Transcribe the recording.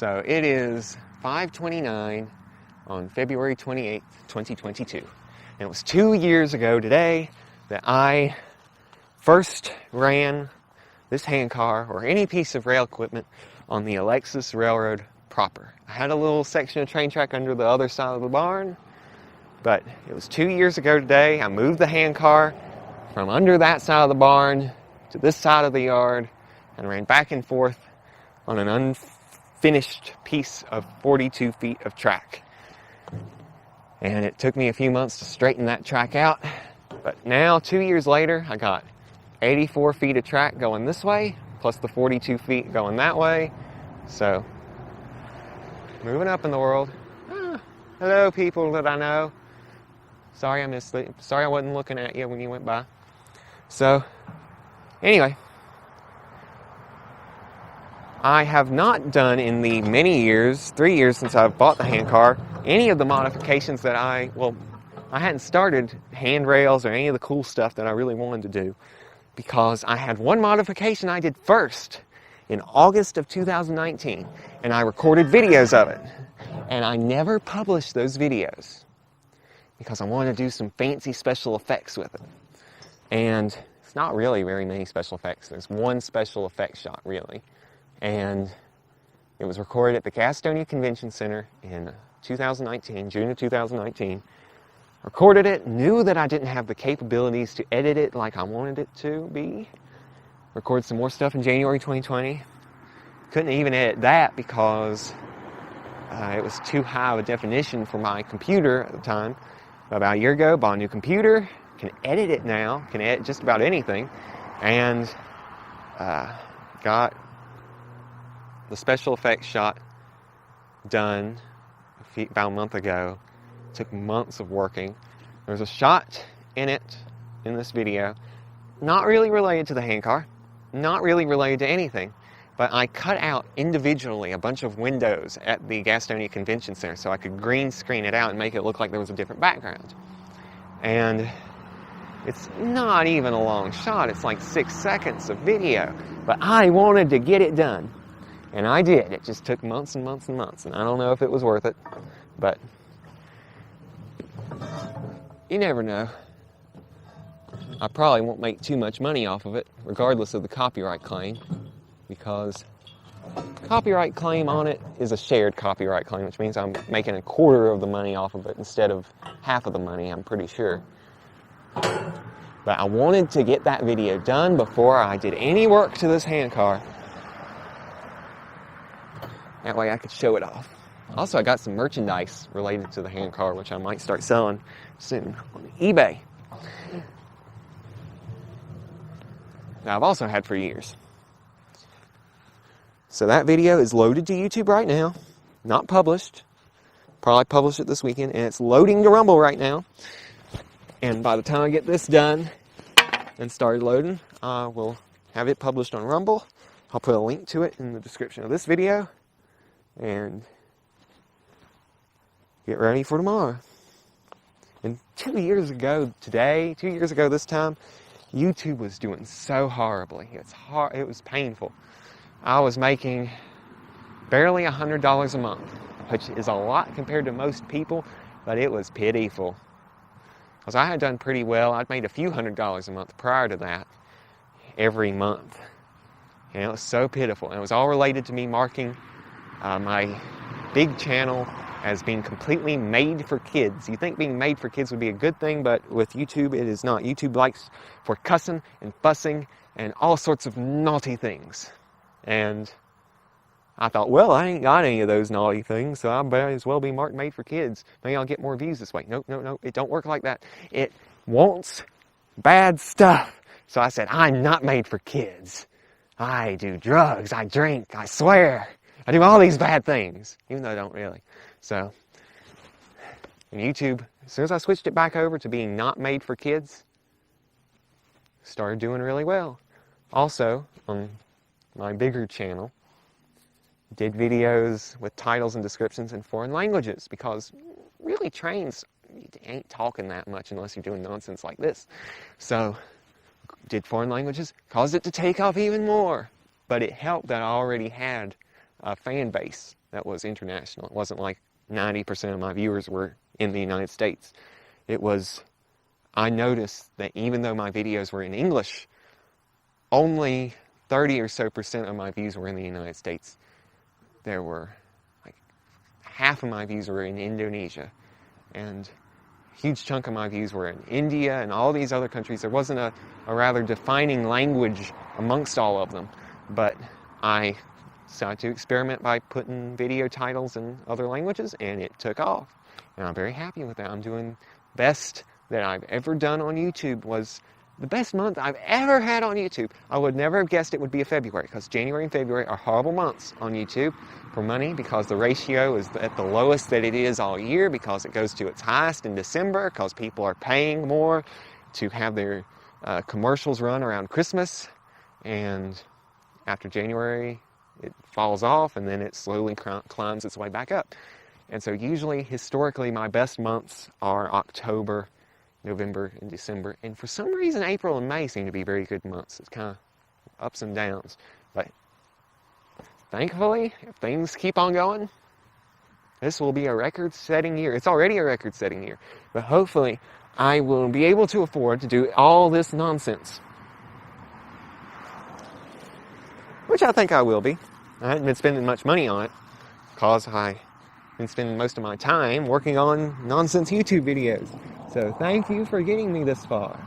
So it is 5:29 on February 28th, 2022. And it was 2 years ago today that I first ran this handcar or any piece of rail equipment on the Alexis Railroad proper. I had a little section of train track under the other side of the barn, but it was 2 years ago today. I moved the handcar from under that side of the barn to this side of the yard and ran back and forth on an unfinished piece of 42 feet of track. And it took me a few months to straighten that track out. But now, 2 years later, I got 84 feet of track going this way, plus the 42 feet going that way. So, moving up in the world. Hello, people that I know. Sorry I missed it. Sorry I wasn't looking at you when you went by. So, anyway. I have not done in the many years, 3 years since I've bought the handcar, any of the modifications that I hadn't started handrails or any of the cool stuff that I really wanted to do, because I had one modification I did first in August of 2019, and I recorded videos of it, and I never published those videos because I wanted to do some fancy special effects with it. And it's not really very many special effects. There's one special effects shot, really. And it was recorded at the Gastonia Convention Center in 2019, June of 2019. Recorded it, knew that I didn't have the capabilities to edit it like I wanted it to be. Recorded some more stuff in January 2020. Couldn't even edit that because it was too high of a definition for my computer at the time. About a year ago, bought a new computer, can edit it now, can edit just about anything, and got the special effects shot done about a month ago. Took months of working. There's a shot in it, in this video, not really related to the handcar, not really related to anything, but I cut out individually a bunch of windows at the Gastonia Convention Center so I could green screen it out and make it look like there was a different background. And it's not even a long shot, it's like 6 seconds of video, but I wanted to get it done. And I did. It just took months and months and months, and I don't know if it was worth it, but you never know. I probably won't make too much money off of it, regardless of the copyright claim, because copyright claim on it is a shared copyright claim, which means I'm making a quarter of the money off of it instead of half of the money, I'm pretty sure. But I wanted to get that video done before I did any work to this handcar. That way I could show it off. Also, I got some merchandise related to the handcar, which I might start selling soon on eBay. Now, I've also had for years. So that video is loaded to YouTube right now, not published. Probably publish it this weekend, and it's loading to Rumble right now. And by the time I get this done and started loading, I will have it published on Rumble. I'll put a link to it in the description of this video. And get ready for tomorrow. And 2 years ago today, 2 years ago this time, YouTube was doing so horribly. It was painful. I was making barely $100 a month, which is a lot compared to most people, but it was pitiful. Because I had done pretty well. I'd made a few $100s a month prior to that, every month. And it was so pitiful. And it was all related to me marking my big channel as being completely made for kids. You think being made for kids would be a good thing, but with YouTube it is not. YouTube likes for cussing and fussing and all sorts of naughty things. And I thought, well, I ain't got any of those naughty things, so I might as well be marked made for kids. Maybe I'll get more views this way. Nope, it don't work like that. It wants bad stuff. So I said, I'm not made for kids. I do drugs, I drink, I swear. I do all these bad things, even though I don't really. So, and YouTube, as soon as I switched it back over to being not made for kids, started doing really well. Also, on my bigger channel, did videos with titles and descriptions in foreign languages, because really trains ain't talking that much unless you're doing nonsense like this. So, did foreign languages, caused it to take off even more. But it helped that I already had a fan base that was international. It wasn't like 90% of my viewers were in the United States. I noticed that even though my videos were in English, only 30 or so percent of my views were in the United States. There were like half of my views were in Indonesia, and a huge chunk of my views were in India and all these other countries. There wasn't a rather defining language amongst all of them, but I decided to experiment by putting video titles in other languages, and it took off. And I'm very happy with that. I'm doing best that I've ever done on YouTube. Was the best month I've ever had on YouTube. I would never have guessed it would be a February, because January and February are horrible months on YouTube for money, because the ratio is at the lowest that it is all year, because it goes to its highest in December, because people are paying more to have their commercials run around Christmas, and after January it falls off, and then it slowly climbs its way back up. And so usually, historically, my best months are October, November, and December. And for some reason, April and May seem to be very good months. It's kind of ups and downs. But thankfully, if things keep on going, this will be a record-setting year. It's already a record-setting year. But hopefully, I will be able to afford to do all this nonsense, which I think I will be. I haven't been spending much money on it, because I've been spending most of my time working on nonsense YouTube videos. So thank you for getting me this far.